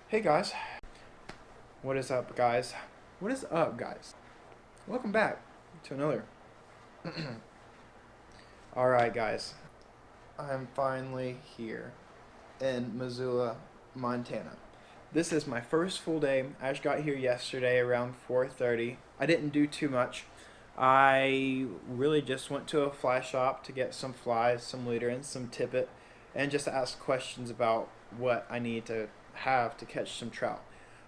Hey guys, what is up, guys? What is up, guys? Welcome back to another. Alright, guys, I'm finally here in Missoula, Montana. This is my first full day. I just got here yesterday around 4:30. I didn't do too much. I really just went to a fly shop to get some flies, some leader, and some tippet, and just ask questions about what I need to have to catch some trout.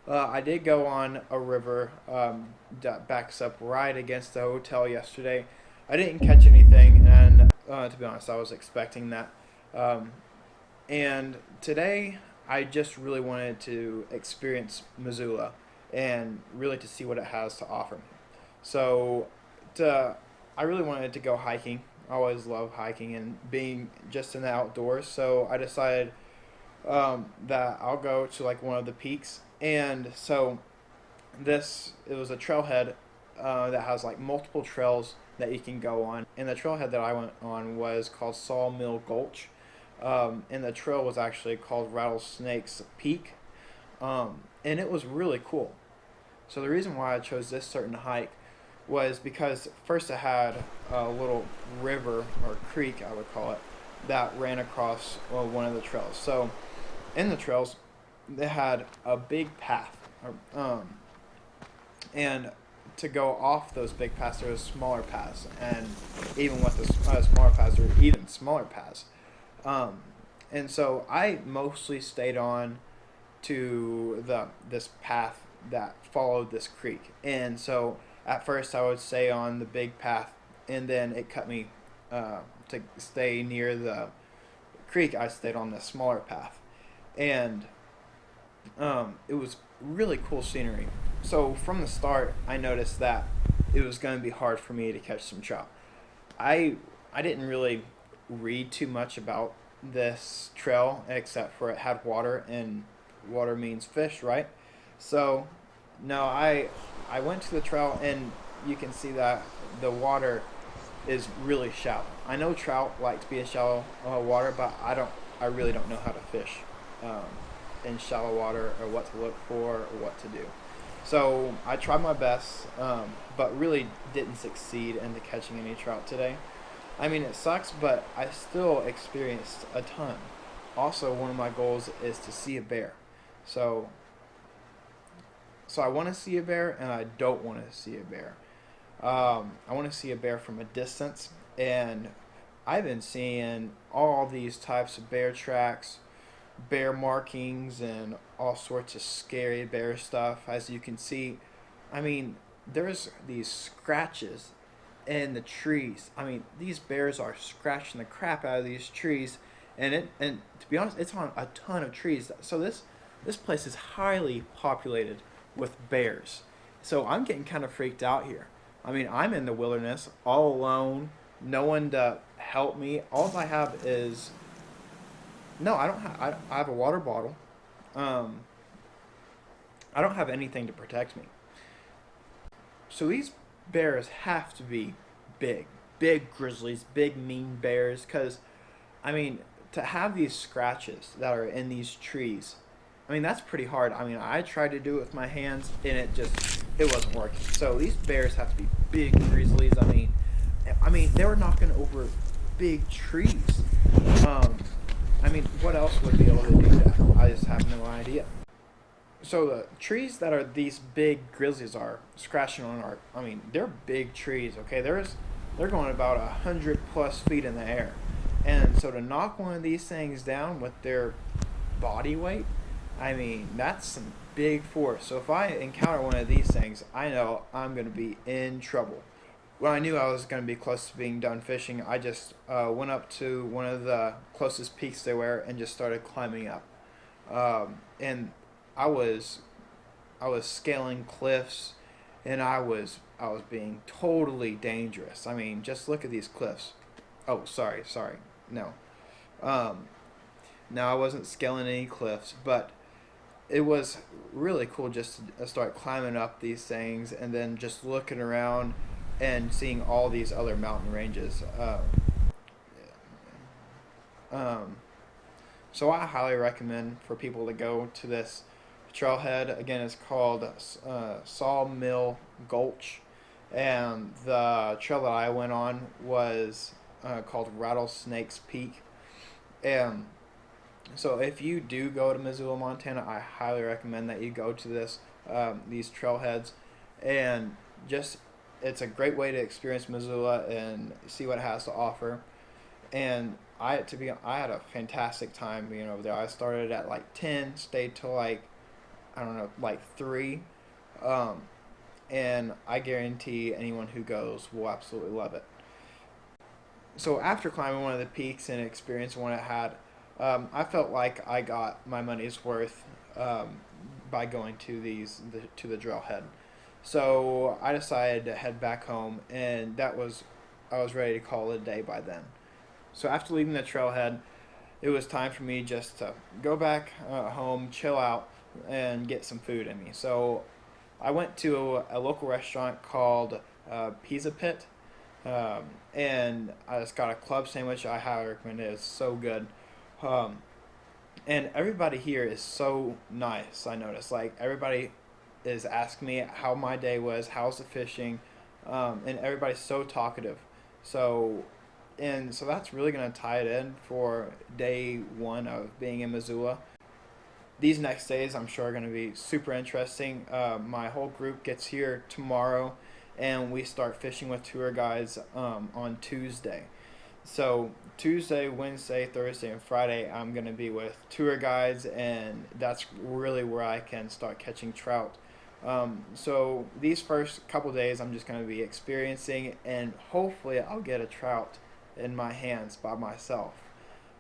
I did go on a river that backs up right against the hotel yesterday. I didn't catch anything, and to be honest, I was expecting that. Um, and today, I just really wanted to experience Missoula and really to see what it has to offer me. So, I really wanted to go hiking. I always love hiking and being just in the outdoors. So I decided that I'll go to like one of the peaks. And so it was a trailhead that has like multiple trails that you can go on. And the trailhead that I went on was called Sawmill Gulch. And the trail was actually called Rattlesnake's Peak. And it was really cool. So the reason why I chose this certain hike was because first it had a little river or creek, I would call it, that ran across one of the trails. So in the trails, they had a big path, and to go off those big paths, there was smaller paths, and even with the smaller paths, there were even smaller paths. Um, and so I mostly stayed on to this path that followed this creek, and so at first I would stay on the big path, and then it cut me to stay near the creek. I stayed on the smaller path, and it was really cool scenery. So from the start, I noticed that it was going to be hard for me to catch some trout. I I didn't really read too much about this trail except for it had water, and water means fish, right? So no, I went to the trail, and you can see that the water is really shallow. I know trout like to be in shallow water, but I really don't know how to fish um, in shallow water, or what to look for, or what to do. So I tried my best, but really didn't succeed into catching any trout today. I mean, it sucks, but I still experienced a ton. Also, one of my goals is to see a bear. So, so I want to see a bear, and I don't want to see a bear. I want to see a bear from a distance, and I've been seeing all these types of bear tracks, bear markings, and all sorts of scary bear stuff. As you can see, I mean, there's these scratches in the trees. I mean, these bears are scratching the crap out of these trees, and to be honest, it's on a ton of trees. So this place is highly populated with bears. So I'm getting kind of freaked out here. I mean, I'm in the wilderness all alone, no one to help me. All I have is no, I don't have. I have a water bottle. Um, I don't have anything to protect me. So these bears have to be big, big grizzlies, big mean bears. Cause I mean, to have these scratches that are in these trees, I mean that's pretty hard. I mean, I tried to do it with my hands, and it wasn't working. So these bears have to be big grizzlies. I mean they were knocking over big trees. Um, I mean, what else would be able to do that? I just have no idea. So the trees that are these big grizzlies are scratching on are, I mean, they're big trees. Okay, they're going about 100+ feet in the air, and so to knock one of these things down with their body weight, I mean, that's some big force. So if I encounter one of these things, I know I'm going to be in trouble. When I knew I was going to be close to being done fishing, I just went up to one of the closest peaks they were and just started climbing up. And I was I was scaling cliffs, and I was being totally dangerous. I mean, just look at these cliffs. Oh, sorry, no. Um, no, I wasn't scaling any cliffs, but it was really cool just to start climbing up these things, and then just looking around and seeing all these other mountain ranges. Um, so I highly recommend for people to go to this trailhead. Again, it's called Sawmill Gulch, and the trail that I went on was called Rattlesnakes Peak. And so, if you do go to Missoula, Montana, I highly recommend that you go to these trailheads, and just it's a great way to experience Missoula and see what it has to offer. And I had a fantastic time being over there. I started at like 10, stayed till like I don't know, like 3. Um, and I guarantee anyone who goes will absolutely love it. So after climbing one of the peaks and experiencing what it had, I felt like I got my money's worth by going to the drill head. So I decided to head back home, and I was ready to call it a day by then. So after leaving the trailhead, it was time for me just to go back home, chill out, and get some food in me. So I went to a local restaurant called Pizza Pit, and I just got a club sandwich. I highly recommend it. It's so good. Um, and everybody here is so nice. I noticed, like, everybody is asking me how my day was, how's the fishing, and everybody's so talkative. So, and so that's really gonna tie it in for day one of being in Missoula. These next days, I'm sure, are gonna be super interesting. My whole group gets here tomorrow, and we start fishing with tour guides on Tuesday. So Tuesday, Wednesday, Thursday, and Friday, I'm gonna be with tour guides, and that's really where I can start catching trout. So these first couple days, I'm just gonna be experiencing, and hopefully, I'll get a trout in my hands by myself.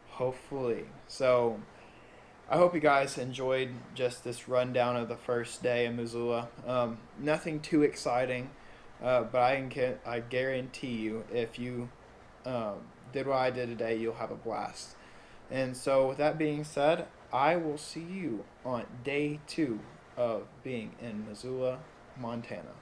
Hopefully. So I hope you guys enjoyed just this rundown of the first day in Missoula. Nothing too exciting, but I guarantee you, if you did what I did today, you'll have a blast. And so, with that being said, I will see you on day 2 of being in Missoula, Montana.